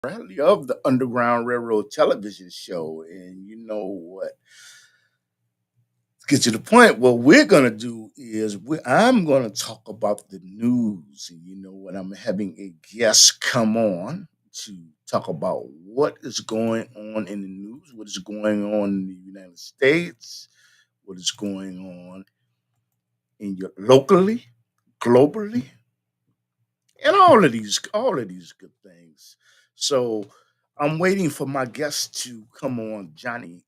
Bradley of the Underground Railroad television show. And you know what? To get to the point, what we're going to do is I'm going to talk about the news. And you know what? I'm having a guest come on to talk about what is going on in the news, what is going on in the United States, what is going on in your locally, globally, and all of these good things. So I'm waiting for my guest to come on, Johnny.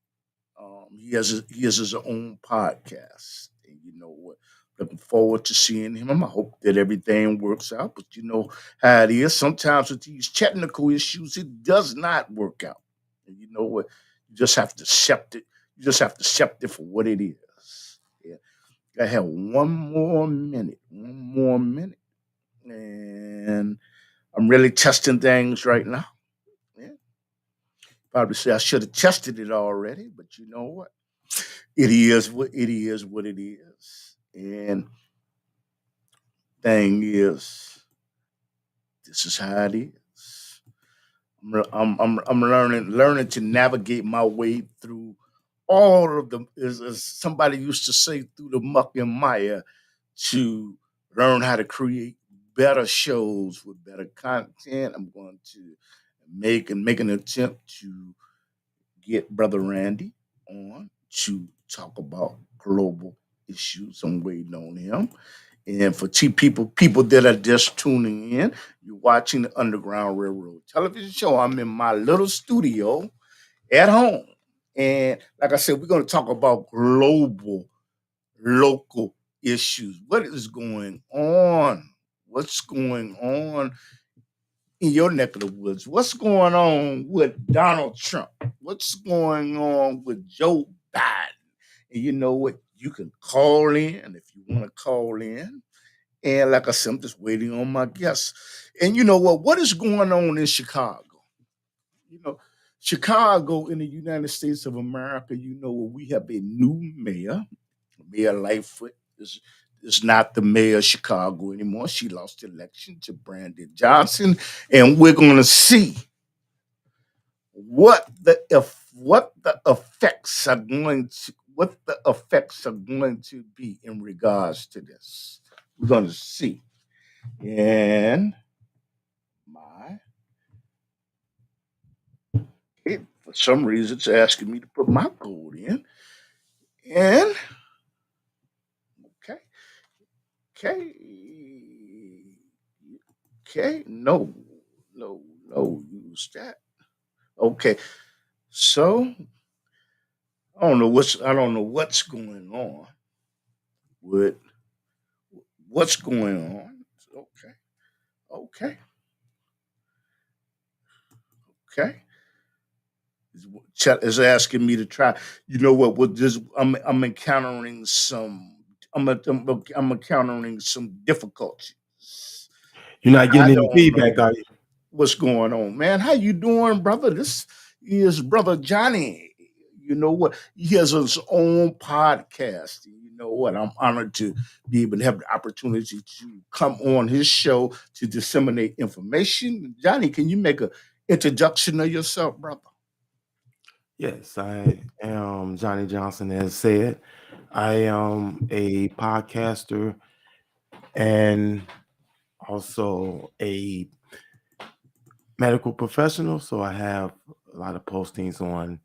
He has his own podcast, and you know what? Looking forward to seeing him. I hope that everything works out, but you know how it is. Sometimes with these technical issues, it does not work out. And you know what? You just have to accept it. You just have to accept it for what it is. Yeah. I have one more minute. One more minute. And I'm really testing things right now. Yeah. Probably say I should have tested it already, but you know what? It is what it is. And thing is, this is how it is. I'm learning to navigate my way through all of the as somebody used to say through the muck and mire to learn how to create better shows with better content. I'm going to make an attempt to get Brother Randy on to talk about global issues. I'm waiting on him. And for people that are just tuning in, you're watching the Underground Railroad television show. I'm in my little studio at home. And like I said, we're going to talk about global, local issues. What is going on? What's going on in your neck of the woods? What's going on with Donald Trump? What's going on with Joe Biden? And you know what? You can call in if you want to call in. And like I said, I'm just waiting on my guests. And you know what? What is going on in Chicago? You know, Chicago in the United States of America, you know, we have a new mayor. Mayor Lightfoot is not the mayor of Chicago anymore. She lost the election to Brandon Johnson. And we're going to see what the effects are going to be in regards to this. We're going to see. And my it, for some reason it's asking me to put my code in. And okay, okay, okay, no, use that. Okay, so I don't know what's going on with what's going on. Okay, okay, okay. Is asking me to try. You know what? With this, I'm encountering some. I'm encountering some difficulties. You're not I getting any don't feedback, know are you? what's going on, man. How you doing, brother? This is brother Johnny. You know what? He has his own podcast. You know what? I'm honored to be able to have the opportunity to come on his show to disseminate information. Johnny, can you make a introduction of yourself, brother? Yes, I am Johnny Johnson, as said. I am a podcaster and also a medical professional. So I have a lot of postings on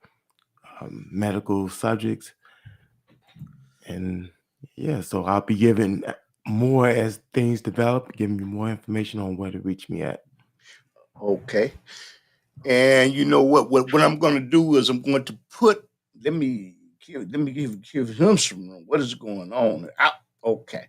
medical subjects. And yeah, so I'll be giving more as things develop, giving you more information on where to reach me at. Okay. And you know what I'm going to do is I'm going to put. Let me give him some room. What is going on? Okay.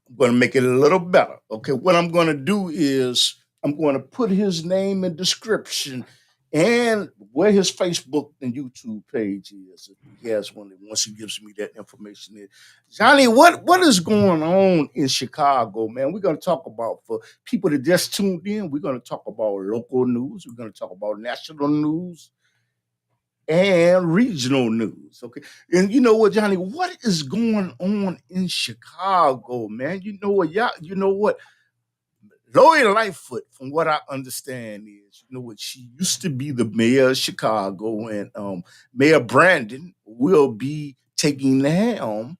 I'm going to make it a little better. Okay, what I'm going to do is I'm going to put his name in description and where his Facebook and YouTube page is. If he has one, once he gives me that information, there. Johnny, what is going on in Chicago, man? We're going to talk about for people that just tuned in. We're going to talk about local news. We're going to talk about national news and regional news. Okay. And you know what, Johnny, what is going on in Chicago, man? You know what, y'all, you know what? Lori Lightfoot, from what I understand, is what she used to be the mayor of Chicago, and Mayor Brandon will be taking the helm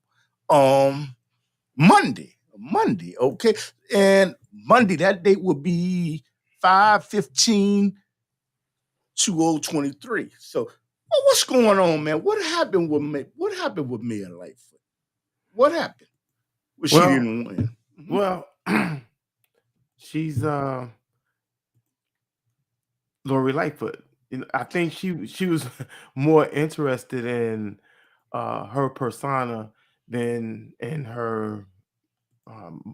Monday. Monday, okay, and Monday that date will be 5/15/2023. So, what's going on, man? What happened with Mayor Lightfoot? What happened? Well, she Well, didn't win. well, she's Lori Lightfoot. I think she was more interested in her persona than in her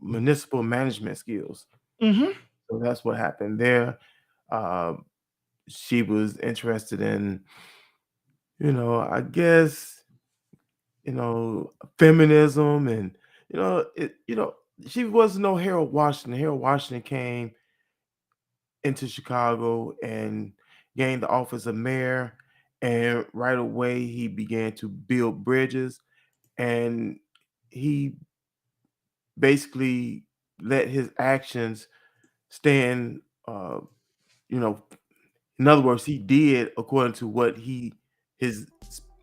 municipal management skills. Mm-hmm. So that's what happened there. Uh, she was interested in, I guess, feminism, and she was no Harold Washington. Harold Washington came into Chicago and gained the office of mayor, and right away he began to build bridges, and he basically let his actions stand. You know, in other words, he did according to what his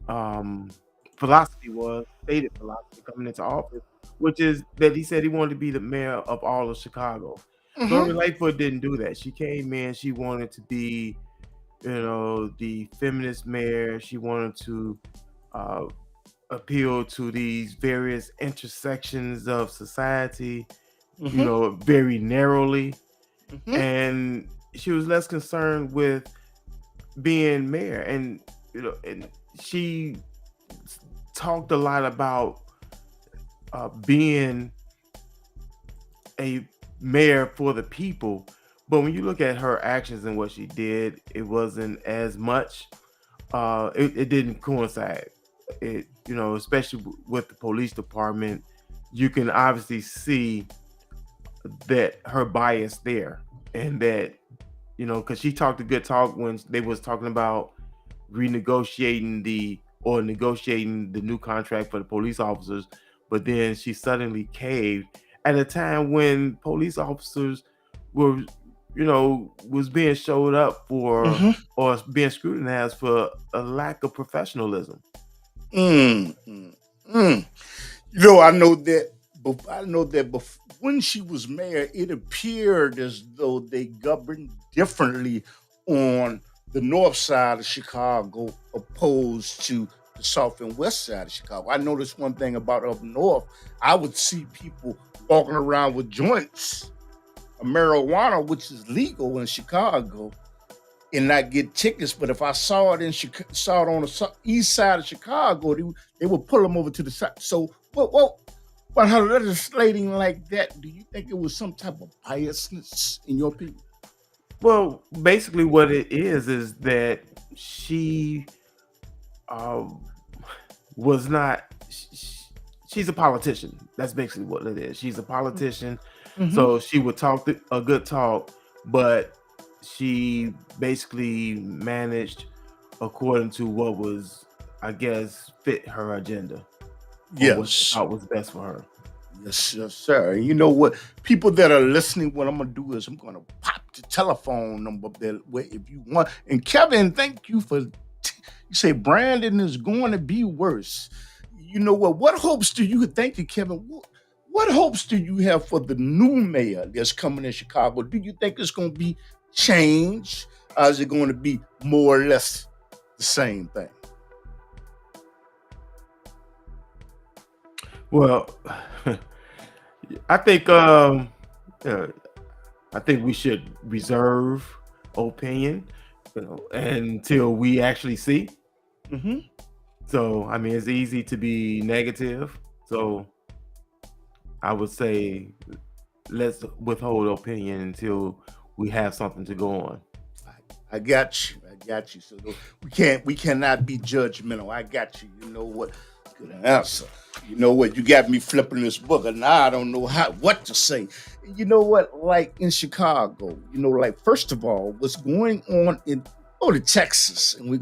um, philosophy was, stated philosophy coming into office, which is that he said he wanted to be the mayor of all of Chicago. Mm-hmm. Lori Lightfoot didn't do that. She came in, she wanted to be, the feminist mayor. She wanted to uh, appeal to these various intersections of society, very narrowly. Mm-hmm. And she was less concerned with being mayor. And, and she talked a lot about being a mayor for the people. But when you look at her actions and what she did, it wasn't as much. It didn't coincide. It, especially with the police department, you can obviously see that her bias there, and that, because she talked a good talk when they was talking about negotiating the new contract for the police officers, but then she suddenly caved at a time when police officers were, was being showed up for or being scrutinized for a lack of professionalism. I know that when she was mayor, it appeared as though they governed differently on the north side of Chicago opposed to the south and west side of Chicago. I noticed one thing about up north. I would see people walking around with joints of marijuana, which is legal in Chicago, and not get tickets. But if I saw it on the east side of Chicago, they would pull them over to the side. So by her legislating like that, do you think it was some type of biasness in your opinion? Well, basically what it is that she was not, she's a politician. That's basically what it is. She's a politician. So she would talk a good talk, but she basically managed according to what was, I guess, fit her agenda. Or what she thought was best for her. Yes, sir. You know what? People that are listening, what I'm gonna do is I'm gonna pop the telephone number there if you want. And Kevin, thank you for. You say Brandon is going to be worse. You know what? What hopes do you? Thank you, Kevin. What hopes do you have for the new mayor that's coming in Chicago? Do you think it's going to be change, or is it going to be more or less the same thing? Well, I think we should reserve opinion, until we actually see. So, I mean, it's easy to be negative. So, I would say let's withhold opinion until we have something to go on. I got you. So we cannot be judgmental. I got you. You know what? Good answer. You know what? You got me flipping this book, and now I don't know what to say. You know what? Like in Chicago, first of all, what's going on to Texas, and we're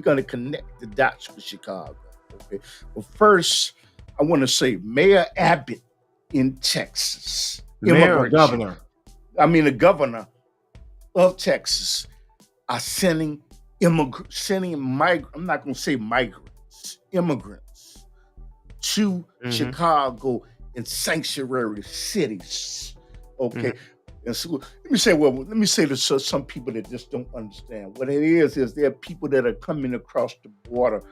gonna connect the dots with Chicago. Okay. But first, I want to say Mayor Abbott in Texas. Mayor or governor? the governor of Texas are sending I'm not going to say migrants, immigrants to Chicago and sanctuary cities. Okay. And so let me say this to some people that just don't understand. What it is there are people that are coming across the border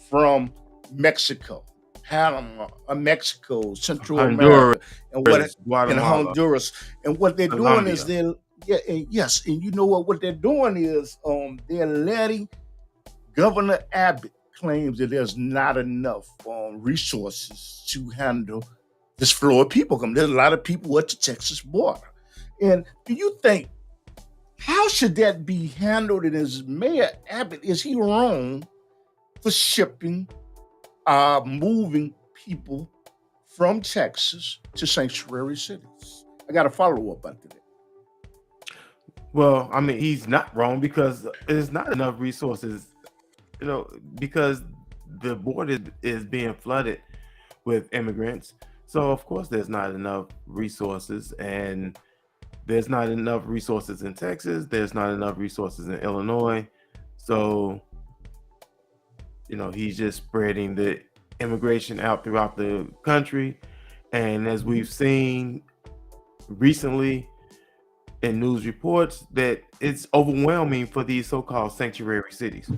from Mexico, Panama, Mexico, Central Honduras, America, and Guatemala, Honduras. And what they're doing is Colombia. and you know what they're doing is they're letting Governor Abbott claims that there's not enough resources to handle this flow of people come. There's a lot of people at the Texas border. And do you think, how should that be handled? And is Mayor Abbott, is he wrong for moving people from Texas to sanctuary cities? I got a follow-up after that. Well, I mean, he's not wrong because there's not enough resources, because the border is being flooded with immigrants. So, of course, there's not enough resources, and there's not enough resources in Texas. There's not enough resources in Illinois. So, he's just spreading the immigration out throughout the country. And as we've seen recently in news reports, that it's overwhelming for these so-called sanctuary cities.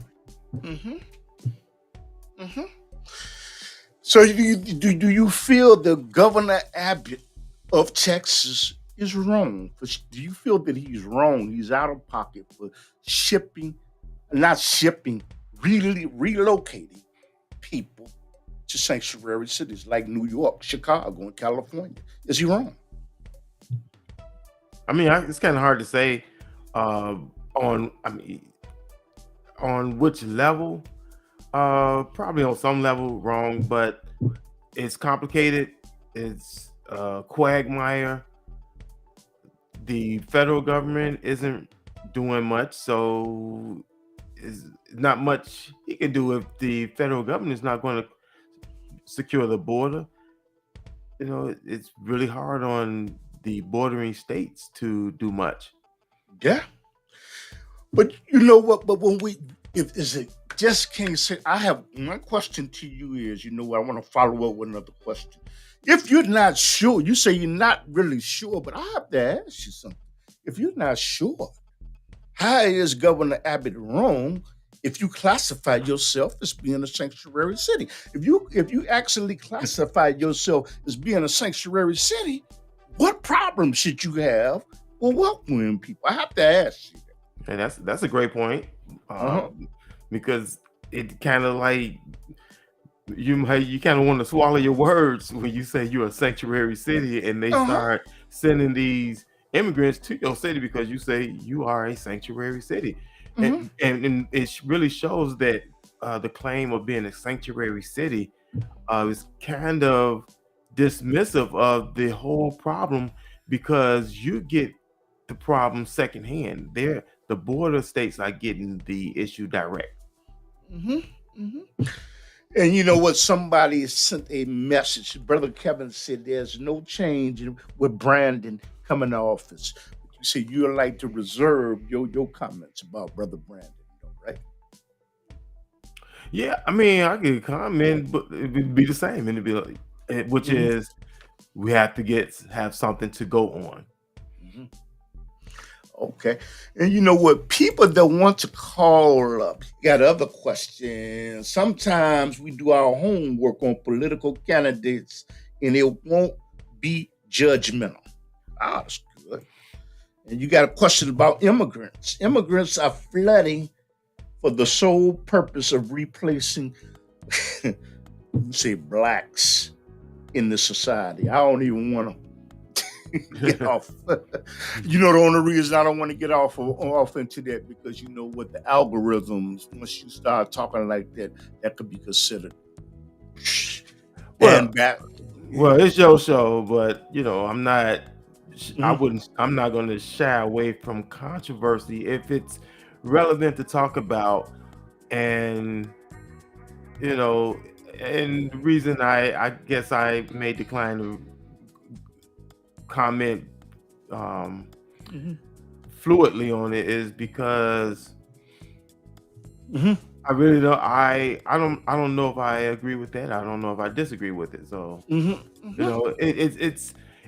So do you feel the Governor Abbott of Texas is wrong? Do you feel that he's wrong? He's out of pocket for really relocating people to sanctuary cities like New York, Chicago, and California. Is he wrong? I mean, it's kind of hard to say on which level. Probably on some level wrong, but it's complicated. It's a quagmire. The federal government isn't doing much, so it's not much he can do if the federal government is not going to secure the border. It's really hard on the bordering states to do much. Yeah. But you know what? But just can't say. I have my question to you is, I want to follow up with another question. If you're not sure, you say you're not really sure, but I have to ask you something. If you're not sure, how is Governor Abbott wrong if you classify yourself as being a sanctuary city? If you actually classify yourself as being a sanctuary city, what problem should you have with welcoming people? I have to ask you that. And that's a great point. Because it kind of like you kind of want to swallow your words when you say you're a sanctuary city and they start sending these immigrants to your city because you say you are a sanctuary city. And it really shows that the claim of being a sanctuary city is kind of dismissive of the whole problem, because you get the problem secondhand. The border states are getting the issue direct. And you know what? Somebody sent a message. Brother Kevin said there's no change with Brandon coming to office. You say you'd like to reserve your comments about Brother Brandon, right? Yeah, I mean, I could comment, but it would be the same, and it'd be like, which is we have to have something to go on. Okay. And you know what? People that want to call up got other questions. Sometimes we do our homework on political candidates and it won't be judgmental. That's good. And you got a question about immigrants. Immigrants are flooding for the sole purpose of replacing, say, blacks in the society. I don't even want to get off. The only reason I don't want to get off into that, because you know what, the algorithms, once you start talking like that, that could be considered. Well, it's your show, but I'm not. I'm not going to shy away from controversy if it's relevant to talk about, and and the reason I guess I may decline to comment fluidly on it is because Mm-hmm. I really don't. I don't know if I agree with that. I don't know if I disagree with it. So Mm-hmm.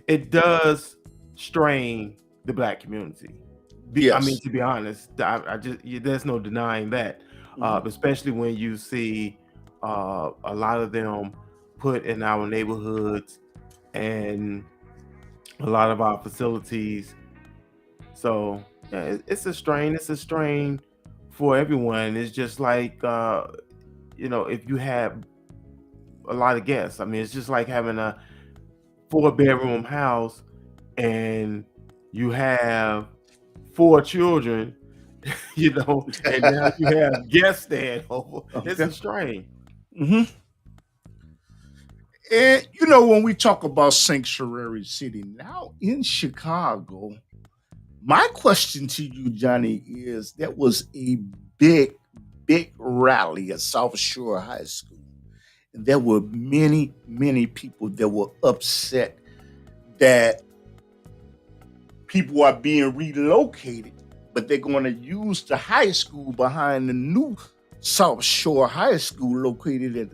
it does strain the black community. I mean, Yes. to be honest, there's no denying that. Mm-hmm. Especially when you see a lot of them put in our neighborhoods and a lot of our facilities. So yeah, it's a strain. It's a strain for everyone. It's just like if you have a lot of guests. I mean, it's just like having a 4-bedroom house and you have 4 children, and now you have guests staying over. It's Okay. a strain. Mm-hmm. And when we talk about sanctuary city now in Chicago, my question to you, Johnny, is that was a big, big rally at South Shore High School. And there were many, many people that were upset that people are being relocated, but they're going to use the high school behind the new South Shore High School located at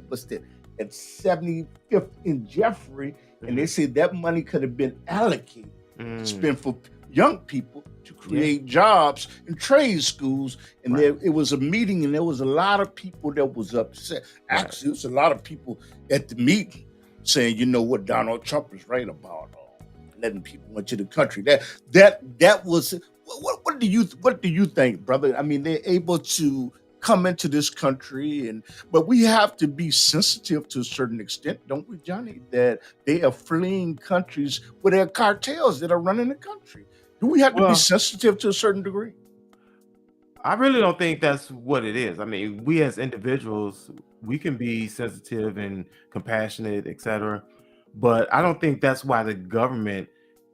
75th and Jeffrey. And they said that money could have been allocated to spend for young people to create jobs in trade schools. And it was a meeting, and there was a lot of people that was upset. Actually, it was a lot of people at the meeting saying, what Donald Trump is right about letting people into the country. That was what do you think, brother? I mean, they're able to come into this country, but we have to be sensitive to a certain extent, don't we, Johnny? That they are fleeing countries where there are cartels that are running the country. Do we have to be sensitive to a certain degree? I really don't think that's what it is. I mean, we as individuals, we can be sensitive and compassionate, etc. But I don't think that's why the government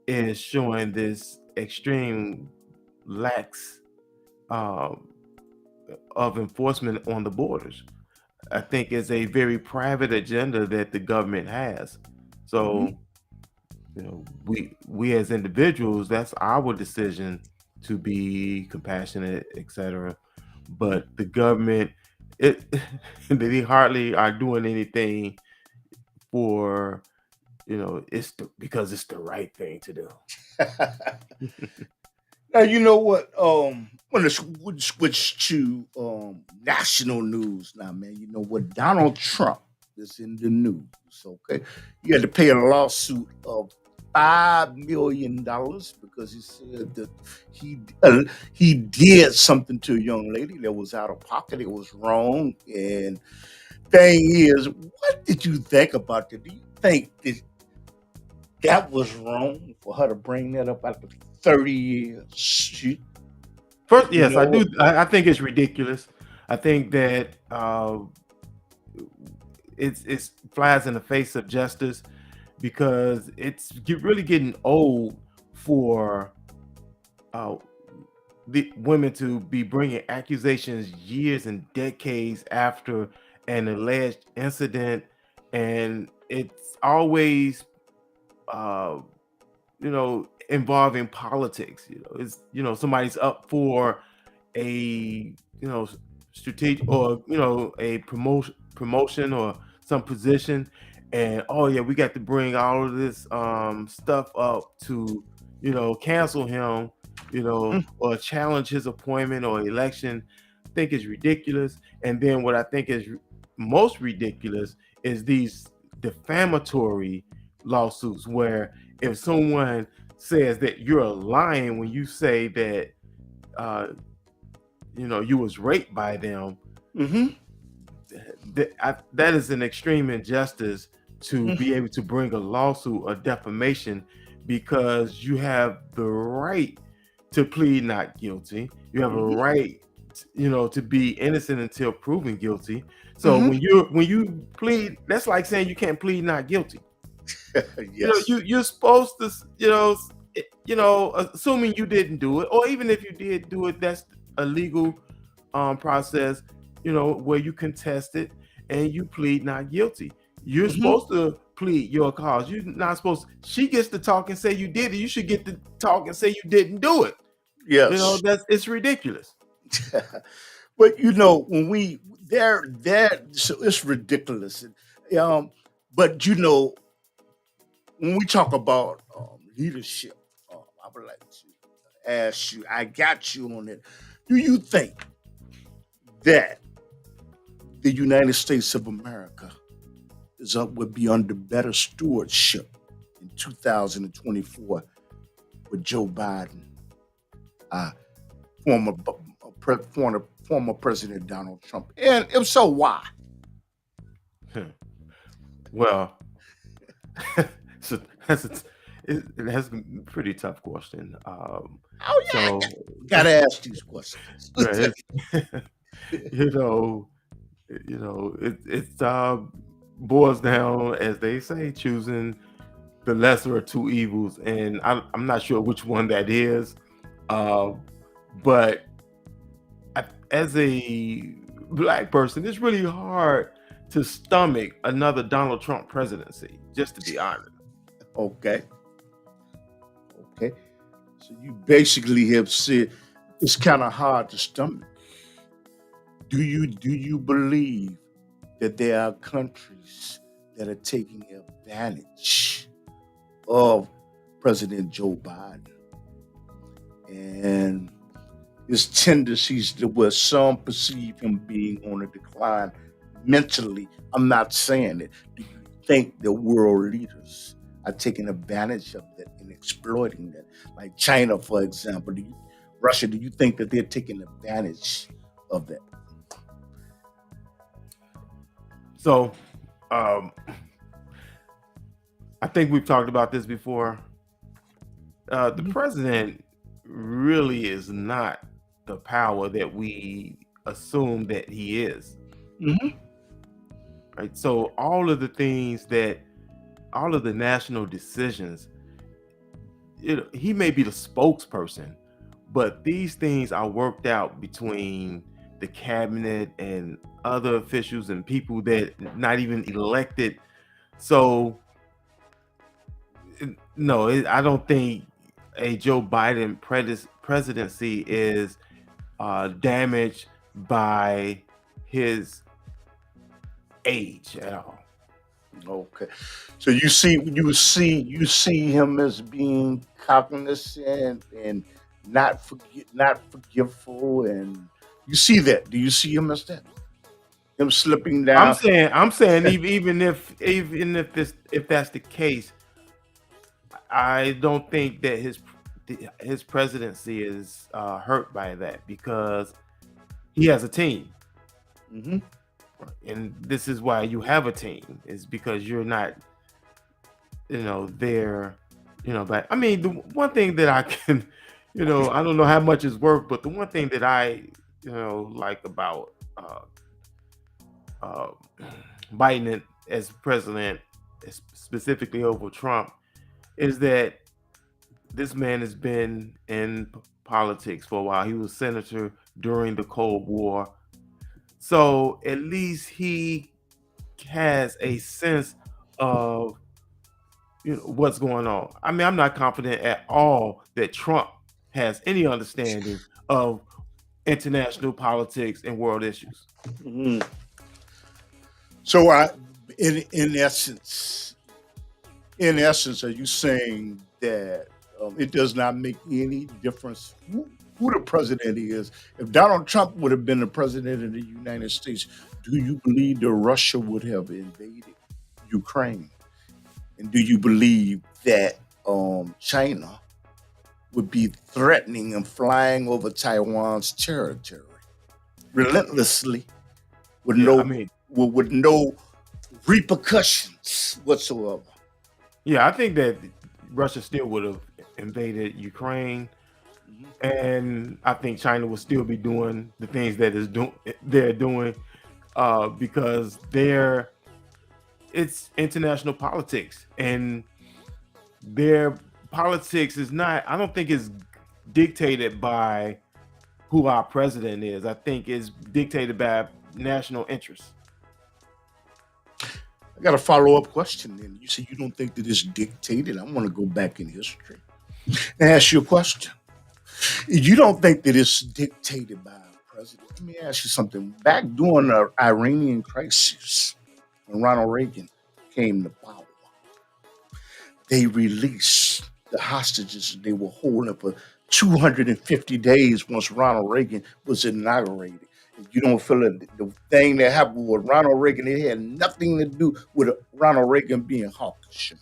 is showing this extreme lax of enforcement on the borders. I think it's a very private agenda that the government has. So, we as individuals, that's our decision to be compassionate, etc. But the government, they hardly are doing anything for because it's the right thing to do. Now, you know what? I'm going to switch to national news now, man. You know what? Donald Trump is in the news. Okay, you had to pay a lawsuit of $5 million because he said that he did something to a young lady that was out of pocket. It was wrong. And thing is, what did you think about that? Do you think that was wrong for her to bring that up after 30 years? First, yes, I do. I think it's ridiculous. I think that it's flies in the face of justice because it's really getting old for the women to be bringing accusations years and decades after an alleged incident, and it's always involving politics. It's somebody's up for a strategic or a promotion or some position, and we got to bring all of this stuff up to cancel him, or challenge his appointment or election. I think is ridiculous. And then what I think is most ridiculous is these defamatory lawsuits where if someone says that you're lying when you say that you was raped by them, that is an extreme injustice to be able to bring a lawsuit of defamation, because you have the right to plead not guilty. You have a right to be innocent until proven guilty. So when you plead, that's like saying you can't plead not guilty. Yes. You're supposed to assuming you didn't do it, or even if you did do it, that's a legal process where you contest it and you plead not guilty. You're supposed to plead your cause. You're not supposed. She gets to talk and say you did it. You should get to talk and say you didn't do it. You know, Yes. it's ridiculous. But when they're so it's ridiculous. But when we talk about leadership, I would like to ask you. I got you on it. Do you think that the United States of America would be under better stewardship in 2024 with Joe Biden, former President Donald Trump, and if so, why? Well, so that's a pretty tough question. So Gotta ask these questions. it boils down, as they say, choosing the lesser of two evils, and I'm not sure which one that is, but as a Black person, it's really hard to stomach another Donald Trump presidency, just to be honest. Okay. So you basically have said it's kind of hard to stomach. Do you believe that there are countries that are taking advantage of President Joe Biden and his tendencies to where some perceive him being on a decline mentally? I'm not saying it. Do you think the world leaders are taking advantage of that and exploiting that? Like China, for example, Russia, do you think that they're taking advantage of that? So, I think we've talked about this before. The president really is not the power that we assume that he is. Mm-hmm. Right. So all of the national decisions, he may be the spokesperson, but these things are worked out between the cabinet and other officials and people that not even elected. So no, I don't think a Joe Biden presidency is damaged by his age at all. Okay, so you see him as being cognizant and not forgetful, and you see that. Do you see him as that? Him slipping down. I'm saying even if that's the case, I don't think that his presidency is hurt by that, because he has a team. Mm-hmm. And this is why you have a team, is because you're not, there, but I mean, the one thing that I can, I don't know how much is worth, but the one thing that I, like about Biden as president, specifically over Trump, is that this man has been in politics for a while. He was senator during the Cold War. So at least he has a sense of what's going on. I mean, I'm not confident at all that Trump has any understanding of international politics and world issues. Mm-hmm. So in essence, are you saying that it does not make any difference who the president is? If Donald Trump would have been the president of the United States, do you believe that Russia would have invaded Ukraine? And do you believe that China would be threatening and flying over Taiwan's territory relentlessly with no repercussions whatsoever? Yeah, I think that Russia still would have invaded Ukraine, and I think China will still be doing the things that they're doing, because it's international politics, and their politics is not, I don't think it's dictated by who our president is. I think it's dictated by national interests. got a follow-up question then. You say you don't think that it's dictated. I want to go back in history and ask you a question. You don't think that it's dictated by a president? Let me ask you something. Back during the Iranian crisis, when Ronald Reagan came to power, they released the hostages they were holding for 250 days once Ronald Reagan was inaugurated. You don't feel it. The thing that happened with Ronald Reagan, it had nothing to do with Ronald Reagan being hawkish.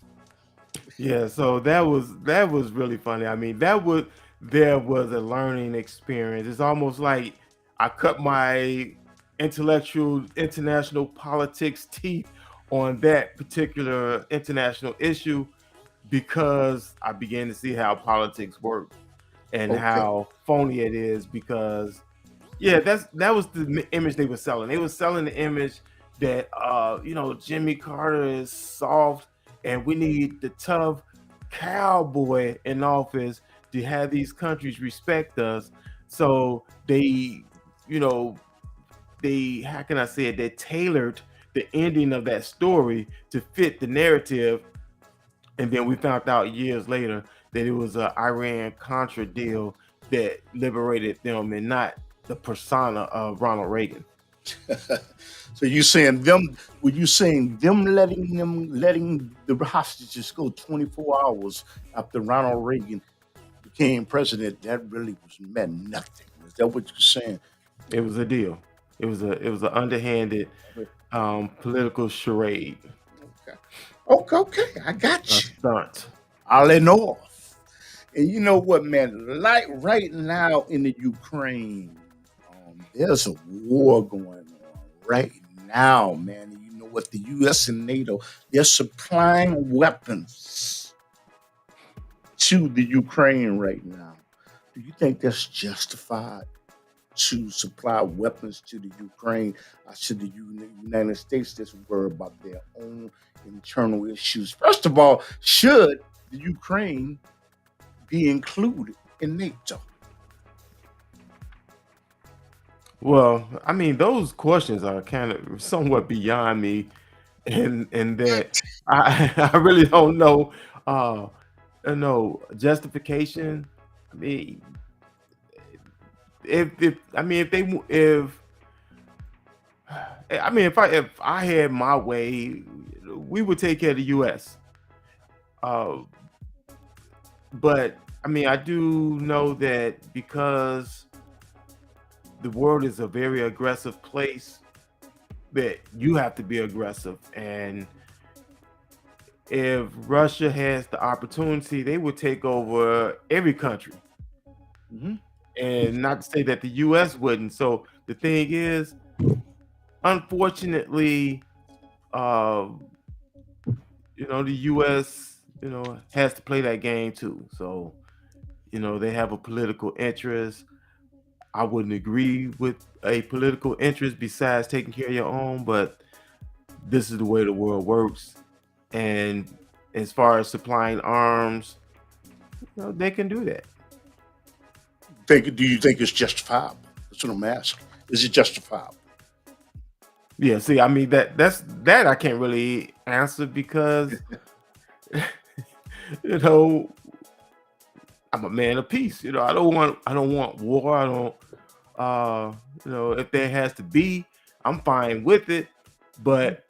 Yeah, so that was really funny. I mean, there was a learning experience. It's almost like I cut my intellectual international politics teeth on that particular international issue because I began to see how politics work and Okay. how phony it is because yeah, that was the image they were selling. They were selling the image that Jimmy Carter is soft and we need the tough cowboy in office to have these countries respect us. So they, how can I say it? They tailored the ending of that story to fit the narrative. And then we found out years later that it was an Iran Contra deal that liberated them and not the persona of Ronald Reagan. So you saying them? Were you saying them letting the hostages go 24 hours after Ronald Reagan became president? That really meant nothing. Is that what you're saying? It was a deal. It was an underhanded political charade. Okay. I got A you. stunt. I'll let know. And you know what, man? Like right now in the Ukraine, there's a war going on right now, man. And you know what? The U.S. and NATO, they're supplying weapons to the Ukraine right now. Do you think that's justified to supply weapons to the Ukraine? To the United States that's worried about their own internal issues. First of all, should the Ukraine be included in NATO? Well, I mean, those questions are kind of somewhat beyond me, and that I really don't know. Justification. I mean, if I mean if I had my way, we would take care of the U.S. But I mean, I do know that because the world is a very aggressive place, that you have to be aggressive. And if Russia has the opportunity, they would take over every country. Mhm. And not to say that the U.S. wouldn't. So the thing is, unfortunately, the U.S. has to play that game too. So they have a political interest. I wouldn't agree with a political interest besides taking care of your own, but this is the way the world works. And as far as supplying arms, they can do that. Do you think it's justifiable? That's what I'm asking. Is it justifiable? Yeah, see, I mean that I can't really answer because you know I'm a man of peace. I don't want war. I don't if there has to be, I'm fine with it. But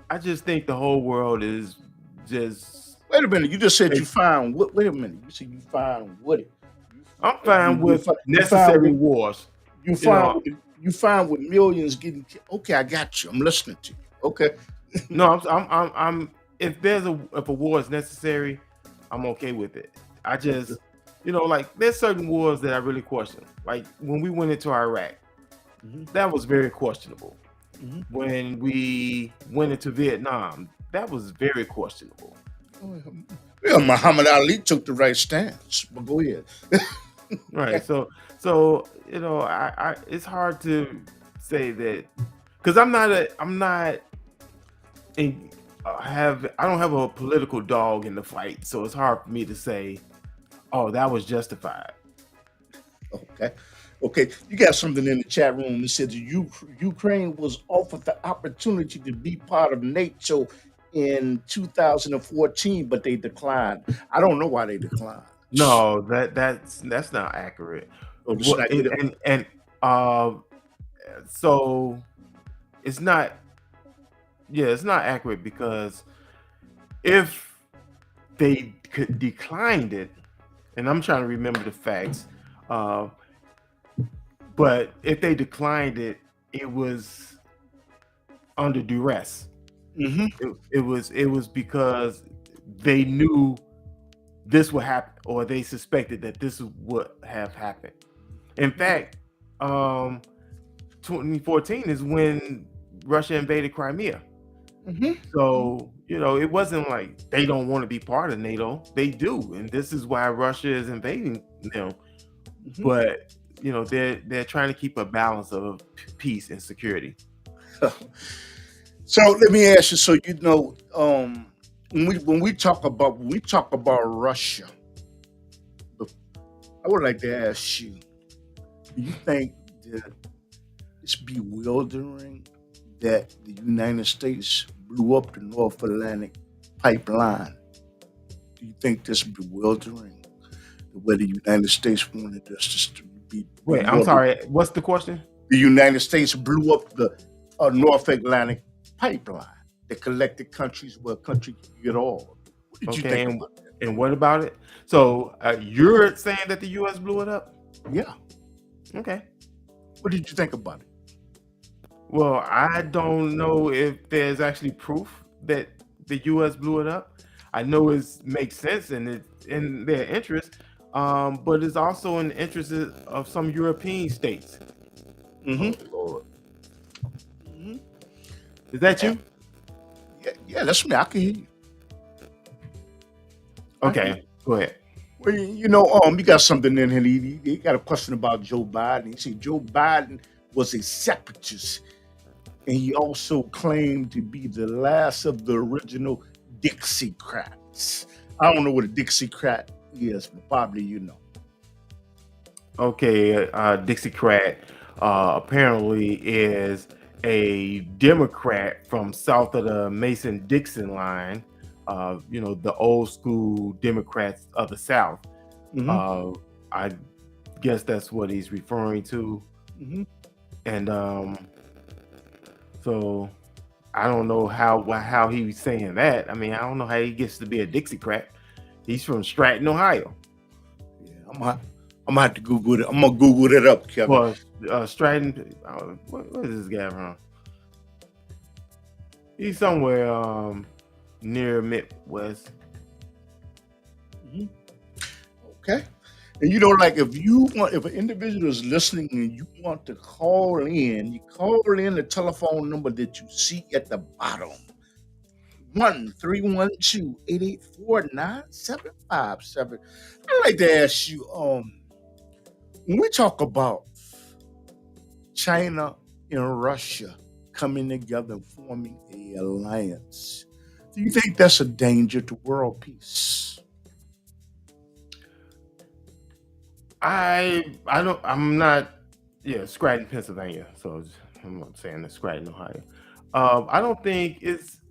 I just think the whole world is just Wait a minute. You just said you fine. Wait a minute. You said you fine with it. I'm fine with You necessary wars. You fine with millions getting killed. Okay, I got you. I'm listening to you. Okay. No, I'm if a war is necessary, I'm okay with it. I just like there's certain wars that I really question. Like when we went into Iraq, that was very questionable. When we went into Vietnam, that was very questionable. Yeah, Muhammad Ali took the right stance. But go ahead. Right. So I it's hard to say that because I'm not I don't have a political dog in the fight, so it's hard for me to say, oh, that was justified. Okay. Okay, you got something in the chat room that says Ukraine was offered the opportunity to be part of NATO in 2014, but they declined. I don't know why they declined. No, that's not accurate. Oh, this is What not and it. and uh, so it's not. Yeah, it's not accurate because if they could declined it, and I'm trying to remember the facts, uh, but if they declined it, it was under duress. Mm-hmm. It was because they knew this would happen, or they suspected that this would have happened. In fact, 2014 is when Russia invaded Crimea. Mm-hmm. So, it wasn't like they don't want to be part of NATO. They do. And this is why Russia is invading them. Mm-hmm. But, they're trying to keep a balance of peace and security. So let me ask you. So when we talk about Russia, I would like to ask you: do you think that it's bewildering that the United States blew up the North Atlantic pipeline? Do you think this bewildering the way the United States wanted us to be Wait, I'm bewildered? sorry. What's the question? The United States blew up the North Atlantic pipeline that collected countries where a country could get oil. What did you Okay, think about that? and what about it? So you're saying that the U.S. blew it up? Yeah. Okay. What did you think about it? Well, I don't know if there's actually proof that the U.S. blew it up. I know it makes sense and it's in their interest, but it's also in the interest of some European states. Mm-hmm. Oh Lord, Mm-hmm. is that you? Yeah, that's me. I can hear you. Okay, go ahead. Well, you got something in here. He got a question about Joe Biden. He said Joe Biden was a separatist, and he also claimed to be the last of the original Dixiecrats. I don't know what a Dixiecrat is, but probably you know. Okay, Dixiecrat apparently is a Democrat from south of the Mason-Dixon line. The old school Democrats of the South. Mm-hmm. I guess that's what he's referring to. Mm-hmm. And so I don't know how he was saying that. I mean, I don't know how he gets to be a Dixiecrat. He's from Stratton, Ohio. Yeah, I'm gonna have to Google it. I'm gonna Google it up, Kevin. Well, Stratton, what is this guy from? He's somewhere near Midwest. Mm-hmm. Okay. And like if an individual is listening and you want to call in, you call in the telephone number that you see at the bottom. 1-312-884-9757. I'd like to ask you, when we talk about China and Russia coming together and forming an alliance, do you think that's a danger to world peace? I'm not. Yeah, Scranton, Pennsylvania. So I'm not saying it's Scranton, Ohio. I don't think it's.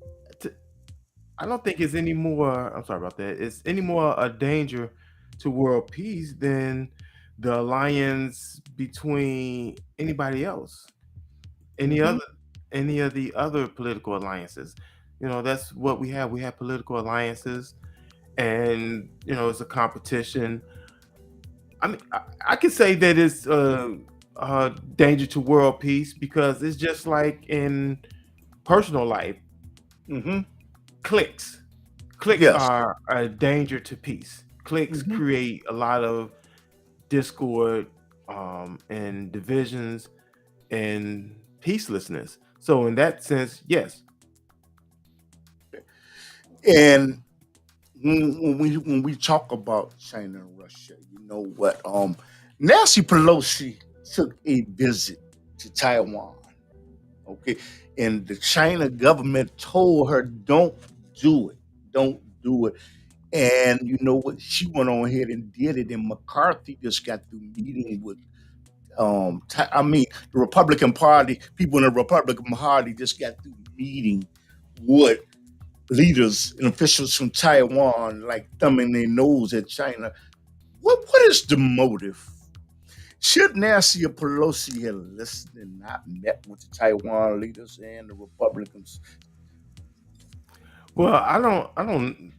I don't think it's any more. I'm sorry about that. It's any more a danger to world peace than the alliance between anybody else, any Mm-hmm. other, any of the other political alliances. That's what we have. We have political alliances, and it's a competition. I mean, I could say that it's a danger to world peace because it's just like in personal life, Mm-hmm. cliques. Cliques Yes. are a danger to peace. Cliques Mm-hmm. create a lot of discord, and divisions and peacelessness. So in that sense, yes. And when we talk about China and Russia, you know what? Nancy Pelosi took a visit to Taiwan. Okay, and the China government told her, "Don't do it, don't do it." And you know what? She went on ahead and did it. And McCarthy just got through meeting with The Republican Party, people in the Republican Party just got through meeting with leaders and officials from Taiwan, like thumbing their nose at China. What is the motive? Should Nancy Pelosi have listened and not met with the Taiwan leaders and the Republicans? Well, I don't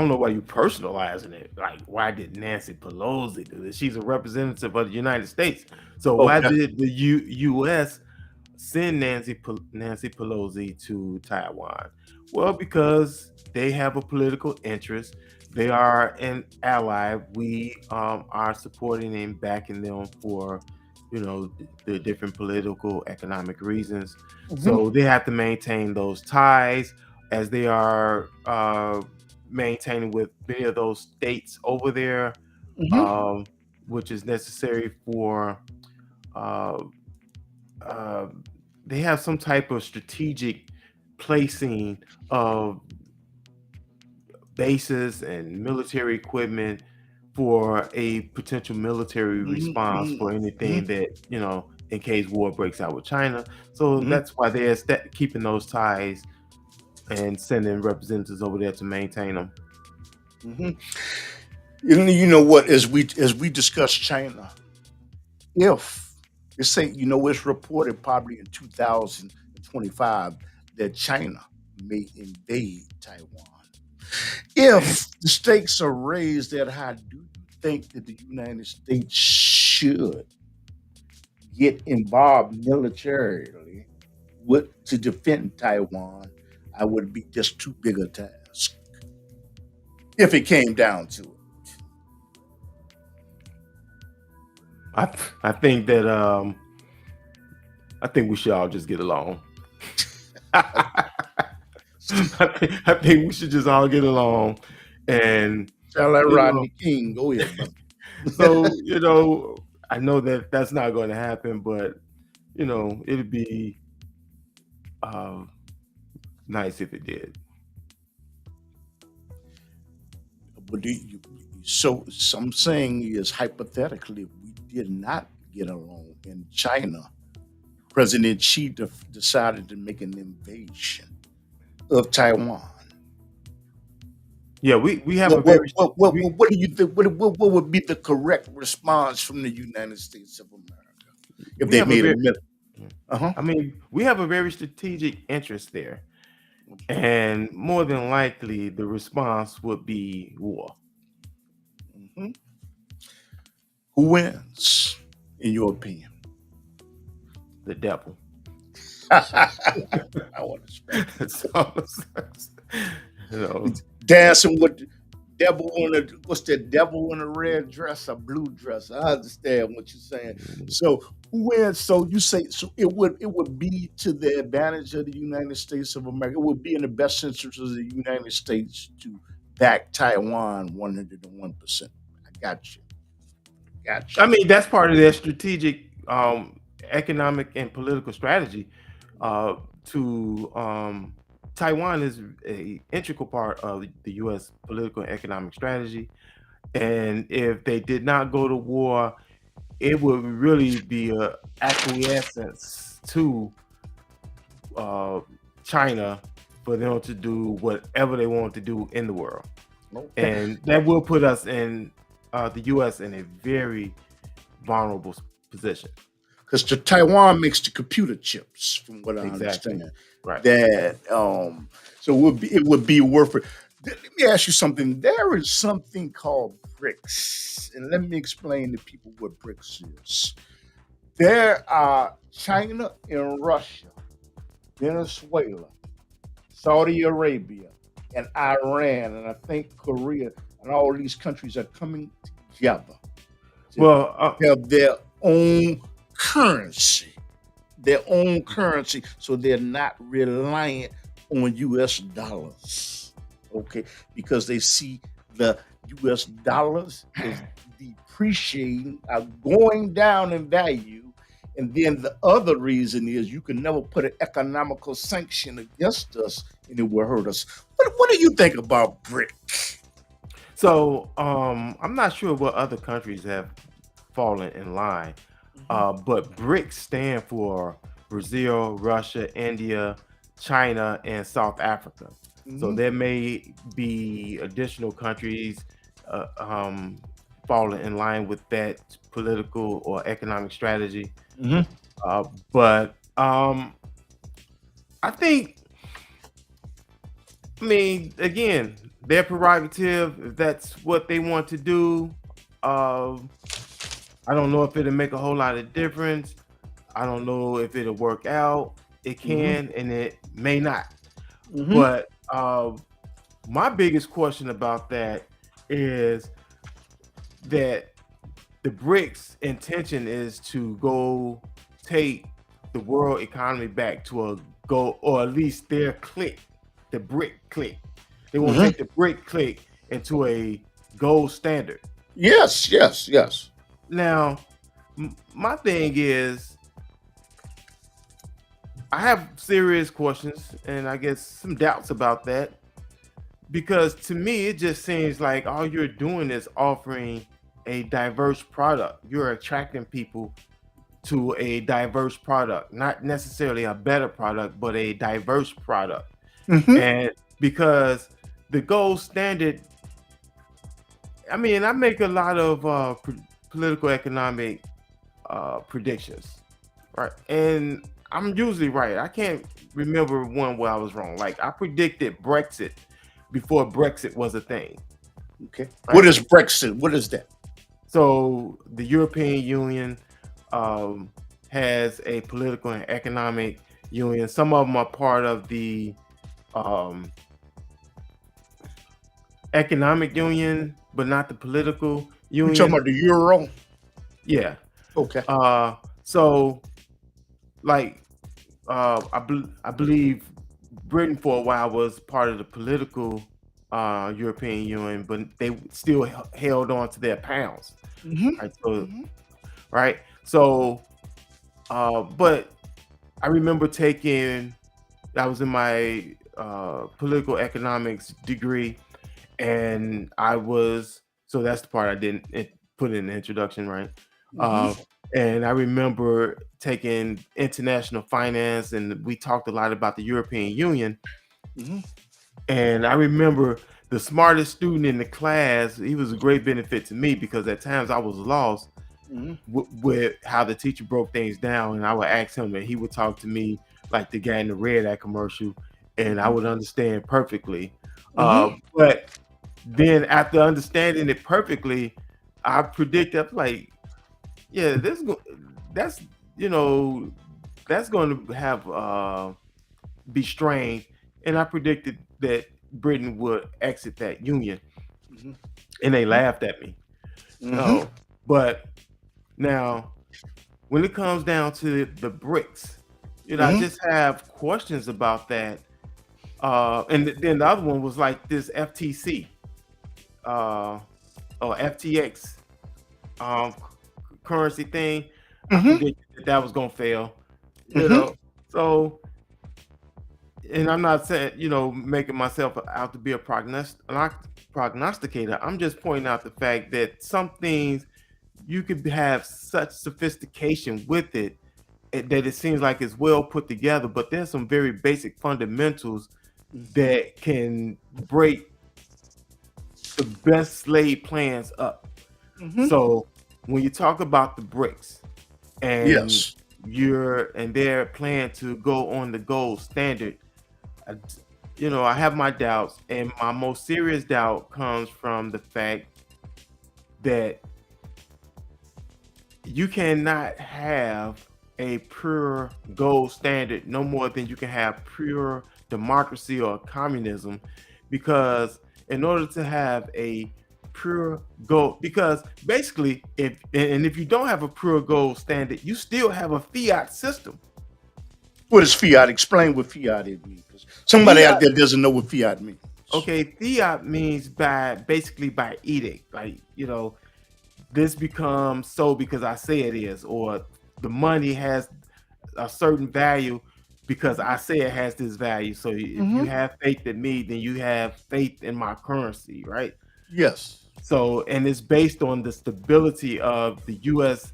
know why you personalizing it. Like, why did Nancy Pelosi do this? She's a representative of the United States. So why Okay. did the U.S. send Nancy Pelosi to Taiwan? Well, because they have a political interest. They are an ally. We are supporting and backing them for, the different political, economic reasons. So they have to maintain those ties as they are maintaining with many of those states over there, Mm-hmm. which is necessary for. Uh, uh, they have some type of strategic placing of bases and military equipment for a potential military response for anything Mm-hmm. that, in case war breaks out with China. So Mm-hmm. that's why they're keeping those ties and sending representatives over there to maintain them. Mm-hmm. You know what? As we discuss China, if it's reported probably in 2025 that China may invade Taiwan. If the stakes are raised that high, do you think that the United States should get involved militarily to defend Taiwan? I would be just too big a task if it came down to it. I think that I think we should all just get along. I think we should just all get along, and Sound like you know, Rodney King. Go ahead, brother. so I know that that's not going to happen, but it'd be uh, nice if it did. But so some saying is hypothetically, if we did not get along in China, President Xi decided to make an invasion of Taiwan. Yeah, we have a What what very what what, we what do you think? What would be the correct response from the United States of America if we they have a made a very middle? Uh-huh. I mean, we have a very strategic interest there, and more than likely, the response would be war. Hmm. Who wins, in your opinion? The devil. I want to spend So, you know, dancing with the devil on the what's that devil in a red dress, a blue dress. I understand what you're saying. So who wins? So you say so it would be to the advantage of the United States of America. It would be in the best interest of the United States to back Taiwan 101%. I got you. Got I you. mean, that's part of their strategic, economic and political strategy. To Taiwan is a integral part of the U.S. political and economic strategy, and if they did not go to war, it would really be a acquiescence to uh, China for them to do whatever they want to do in the world, Okay. and that will put us in the U.S. in a very vulnerable position. Because Taiwan makes the computer chips, from what I Exactly. understand. Right. That so it would be worth it. Let me ask you something. There is something called BRICS, and let me explain to people what BRICS is. There are China and Russia, Venezuela, Saudi Arabia, and Iran, and I think Korea, and all these countries are coming together to Well, have their own currency, so they're not reliant on US dollars. Okay, because they see the US dollars is depreciating, going down in value. And then the other reason is you can never put an economical sanction against us and it will hurt us. What do you think about BRIC? so I'm not sure what other countries have falling in line. Mhm. But BRICS stand for Brazil, Russia, India, China, and South Africa. So Mhm. there may be additional countries uh, um, falling in line with that political or economic strategy. Mhm. Uh, but I think, I mean, again, their prerogative. If that's what they want to do, uh, I don't know if it'll make a whole lot of difference. I don't know if it'll work out. It Mhm. can and it may not. Mhm. But my biggest question about that is that the BRICS intention is to go take the world economy back to a goal, or at least their clique, the BRIC clique. They want to Mhm. take the BRIC clique into a gold standard. Yes. Yes. Yes. Now, my thing is, I have serious questions and I guess some doubts about that, because to me it just seems like all you're doing is offering a diverse product. You're attracting people to a diverse product, not necessarily a better product, but a diverse product. Mhm. And because the gold standard, I mean, I make a lot of political economic predictions, right? And I'm usually right. I can't remember one where I was wrong. Like I predicted Brexit before Brexit was a thing, Okay. What right? is Brexit? What is that? So the European Union um, has a political and economic union. Some of them are part of the um, economic union, but not the political You talking union. about the euro? Yeah. Okay. So like I believe Britain for a while was part of the political European Union, but they still held on to their pounds. Mhm. Right. So Mhm. right. So but I remember taking, I was in my political economics degree, and I was, so that's the part I didn't put in the introduction, right? Mhm. Uh, and I remember taking international finance, and we talked a lot about the European Union. Mhm. And I remember the smartest student in the class, he was a great benefit to me because at times I was lost Mhm. with how the teacher broke things down, and I would ask him, and he would talk to me like the guy in the Red Hat commercial, and I Mhm. would understand perfectly. Mhm. But then after understanding it perfectly, I predicted like, yeah, that's you know that's going to have be strained, and I predicted that Britain would exit that union, Mhm. and they Mhm. laughed at me. Mhm. Oh, but now when it comes down to the bricks, I Mhm. just have questions about that. And then the other one was like this FTC uh, or FTX currency thing. I Mhm. predicted that was gonna fail. You Mhm. know, so, and I'm not saying, making myself out to be a prognosticator. I'm just pointing out the fact that some things you could have such sophistication with it, that it seems like it's well put together, but there's some very basic fundamentals that can break the best laid plans up. Mhm. So when you talk about the bricks and Yes. their plan to go on the gold standard, I, I have my doubts, and my most serious doubt comes from the fact that you cannot have a pure gold standard no more than you can have pure democracy or communism, because in order to have a pure gold, because basically if you don't have a pure gold standard, you still have a fiat system. What is fiat? Explain what fiat is mean. 'Cause somebody out Fiat, there doesn't know what fiat means. okay, fiat means basically by edict, like, this becomes so because I say it is, or the money has a certain value because I say it has this value. So if you Mhm. have faith in me, then you have faith in my currency, right? Yes. So, and it's based on the stability of the U.S.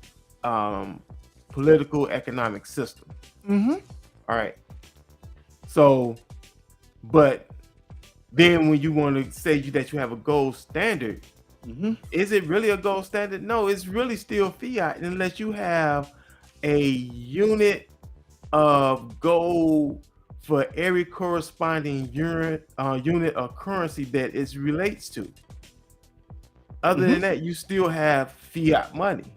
Political economic system. Mm-hmm. All right. So, but then when you want to say that you have a gold standard, Mm-hmm. is it really a gold standard? No, it's really still fiat unless you have a unit of gold for every corresponding unit of currency that it relates to. Other than that, you still have fiat money.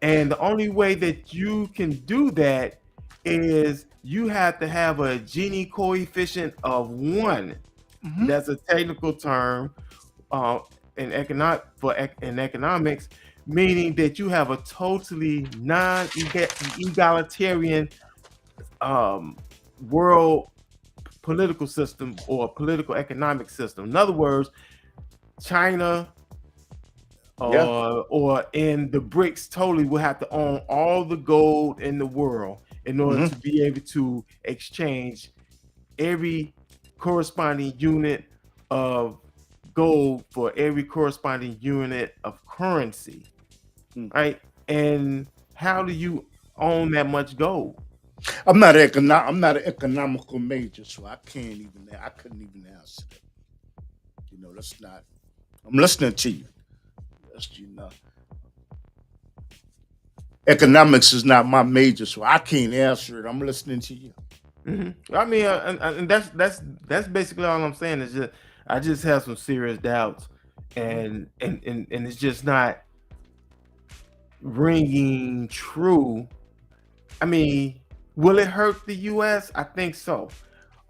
And the only way that you can do that is you have to have a Gini coefficient of 1. Mm-hmm. That's a technical term in economics, meaning that you have a totally non-egalitarian world political system or political economic system. In other words, China or in the BRICS totally will have to own all the gold in the world in order to be able to exchange every corresponding unit of gold for every corresponding unit of currency, right? And how do you own that much gold? I'm not an economical major, so I couldn't even answer that. You know, that's not. I'm listening to you. Economics is not my major, so I can't answer it. I'm listening to you. I mean, and that's basically all I'm saying. Is just I just have some serious doubts, and it's just not ringing true. I mean, will it hurt the U.S.? I think so.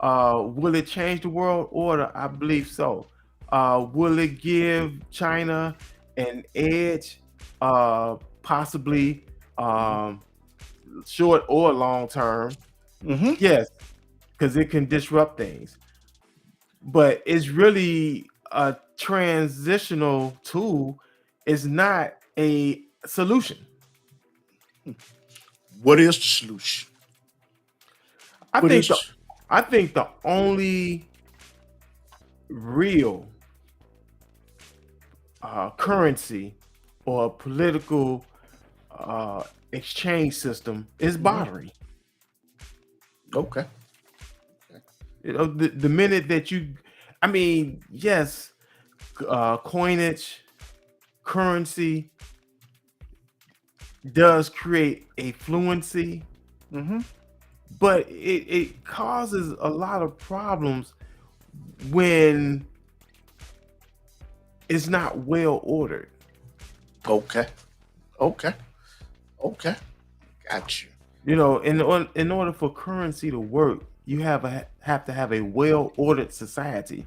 Will it change the world order? I believe so. Will it give China an edge? Possibly short or long term. Yes, because it can disrupt things. But it's really a transitional tool. It's not a solution. What is the solution? I think the only real currency or political exchange system is bartering. Okay. You know, the minute that I mean, yes, coinage, currency does create a fluency, but it causes a lot of problems when it's not well ordered. Okay. Got you. You know, in order for currency to work, you have to have a well ordered society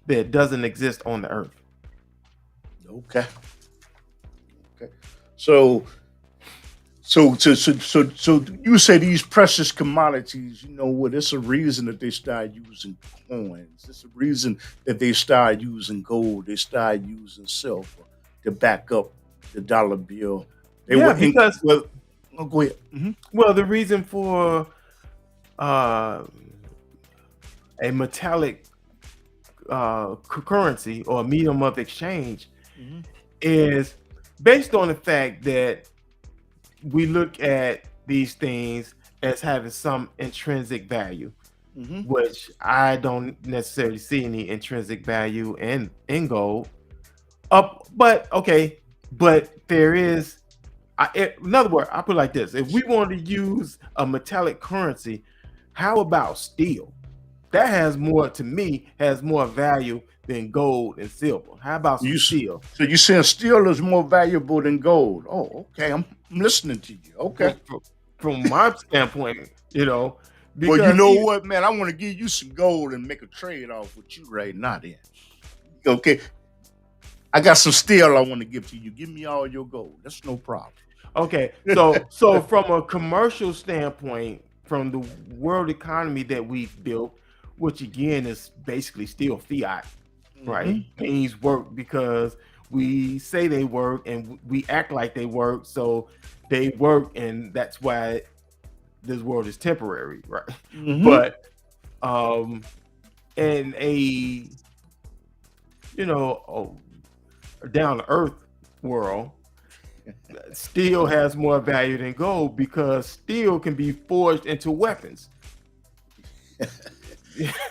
that doesn't exist on the earth. Okay. So you say these precious commodities, you know what? It's a reason that they start using coins. It's a reason that they start using gold. They start using silver to back up the dollar bill. Because go ahead. Well, the reason for a metallic currency or medium of exchange is based on the fact that we look at these things as having some intrinsic value, which I don't necessarily see any intrinsic value in gold. But there is. In other words, I put it like this: if we want to use a metallic currency, how about steel? That has more value than gold and silver. How about steel? So you saying steel is more valuable than gold? Oh, okay. I'm listening to you. Okay. From my standpoint, you know. Well, you know what, man? I want to give you some gold and make a trade off with you right now. Then, okay. I got some steel I want to give to you. Give me all your gold. That's no problem. Okay, so from a commercial standpoint, from the world economy that we've built, which again is basically still fiat, right? Things work because we say they work and we act like they work, so they work, and that's why this world is temporary, right? But in a down to earth world, steel has more value than gold because steel can be forged into weapons.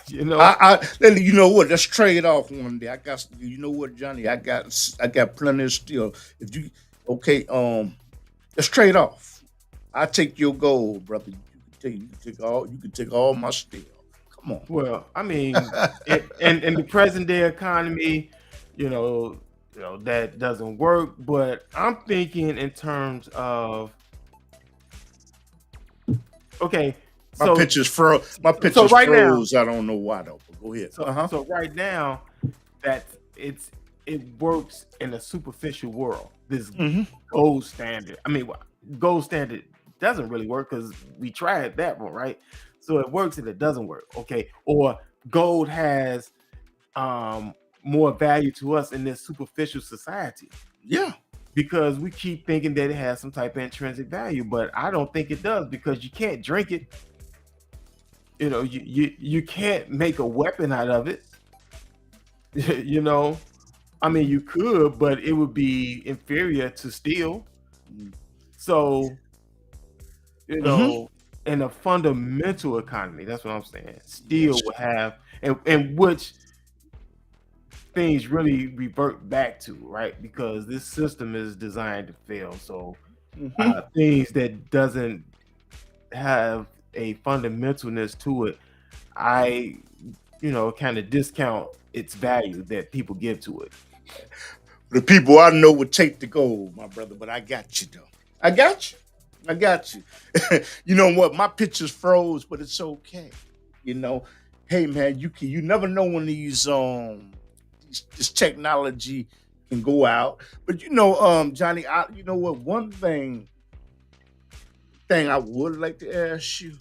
You know. You know what? Let's trade off one day. I got, you know what, Johnny? I got plenty of steel. If you, okay, let's trade off. I take your gold, brother. You can take all my steel. Come on. Well, I mean, in the present day economy, that doesn't work. But I'm thinking in terms of, okay, My so pictures froze. My so pictures right now, froze. I don't know why though. But go ahead. so right now, that it works in a superficial world. This Mm-hmm. gold standard. I mean, gold standard doesn't really work because we tried that one, right? So it works and it doesn't work. Okay, or gold has more value to us in this superficial society Yeah. because we keep thinking that it has some type of intrinsic value, but I don't think it does because you can't drink it. You can't make a weapon out of it. I mean, you could, but it would be inferior to steel. So, Mm-hmm. in a fundamental economy, that's what I'm saying. Steel would have, and which things really revert back to, right? Because this system is designed to fail. So, Mm-hmm. things that doesn't have a fundamentalness to it, I, kind of discount its value that people give to it. The people I know would take the gold, my brother, but I got you though. I got you. I got you. You know what? My pictures froze, but it's okay. You know, hey man, you never know when this technology can go out. But Johnny, you know what? One thing I would like to ask you.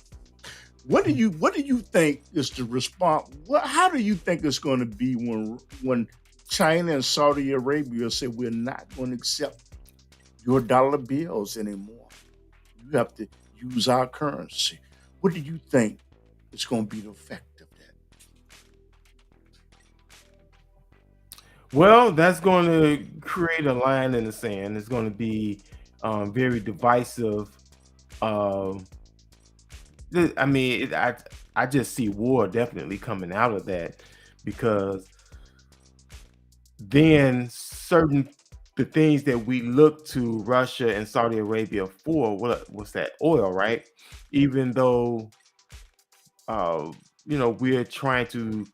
What do you think is the response? How do you think it's going to be when China and Saudi Arabia say we're not going to accept your dollar bills anymore? You have to use our currency. What do you think is going to be the effect of that? Well, that's going to create a line in the sand. It's going to be very divisive. Um, I mean, I just see war definitely coming out of that because then the things that we look to Russia and Saudi Arabia for, what was that oil, right? Even though we're trying to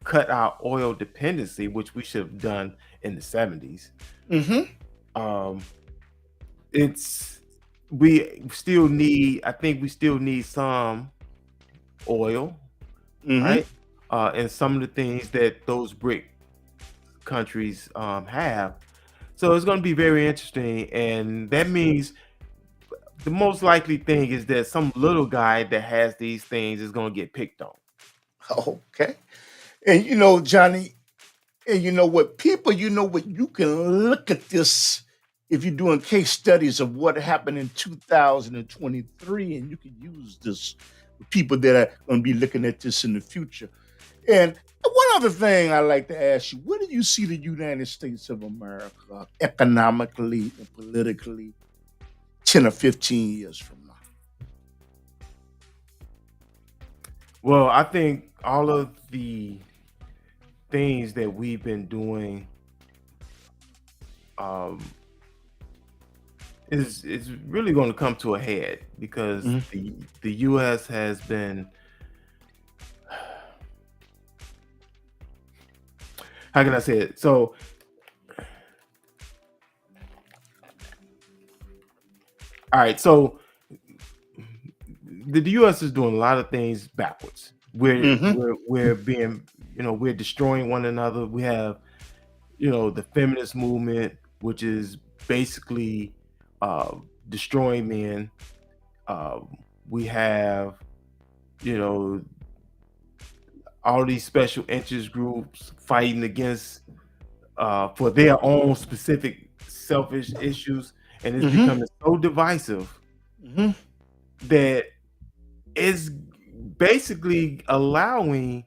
cut our oil dependency, which we should have done in the 70s. Mm-hmm. Um, it's we still need. I think we still need some oil, Mm-hmm. right? And some of the things that those BRIC countries have. So it's going to be very interesting, and that means the most likely thing is that some little guy that has these things is going to get picked on. Okay. And Johnny, and you know what, people, you can look at this if you're doing case studies of what happened in 2023, and you can use this with people that are going to be looking at this in the future. And one other thing I like to ask you, where do you see the United States of America economically and politically 10 or 15 years from now? Well, I think all of the things that we've been doing um, is really going to come to a head because Mm-hmm. the U.S. has been, how can I say it? So, all right, so the U.S. is doing a lot of things backwards. Mm-hmm. We're being, we're destroying one another. We have, the feminist movement, which is basically destroying men. Uh, we have, you know, all these special interest groups fighting against for their own specific selfish issues, and it's Mm-hmm. becoming so divisive Mm-hmm. that it's basically allowing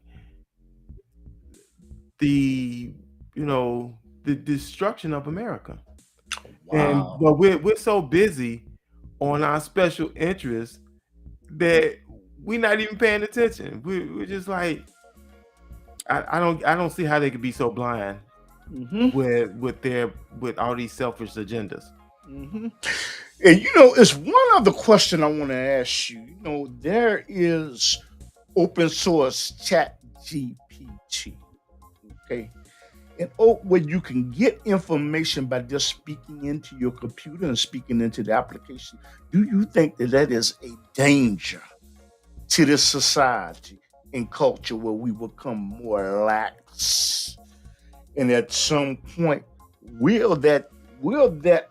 the, you know, the destruction of America. Wow. But we're so busy on our special interests that we're not even paying attention. We're just like, I don't see how they could be so blind with all these selfish agendas. And it's one other question I want to ask you. There is open source Chat GPT. Okay. And where you can get information by just speaking into your computer and speaking into the application. Do you think that is a danger to this society and culture where we become more lax? And at some point, will that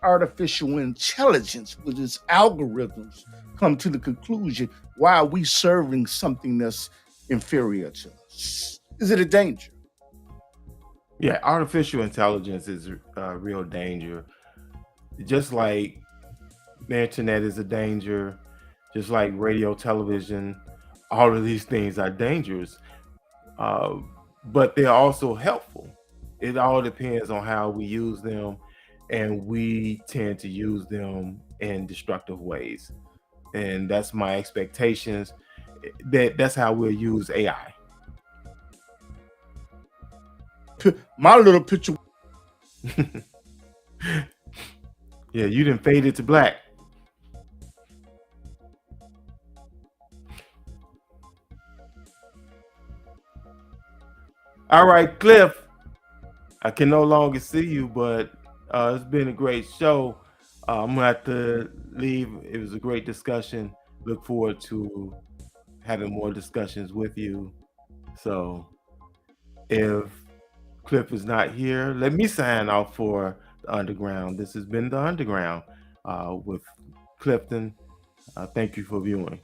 artificial intelligence with its algorithms come to the conclusion, why are we serving something that's inferior to us? Is it a danger? Yeah, artificial intelligence is a real danger. Just like the internet is a danger, just like radio, television, all of these things are dangerous. But they're also helpful. It all depends on how we use them, and we tend to use them in destructive ways. And that's my expectations. That's how we'll use AI. My little picture. Yeah, you didn't fade it to black. All right, Cliff. I can no longer see you, but it's been a great show. I'm gonna have to leave. It was a great discussion. Look forward to having more discussions with you. So if Cliff is not here, let me sign off for the Underground. This has been the Underground with Clifton. Thank you for viewing.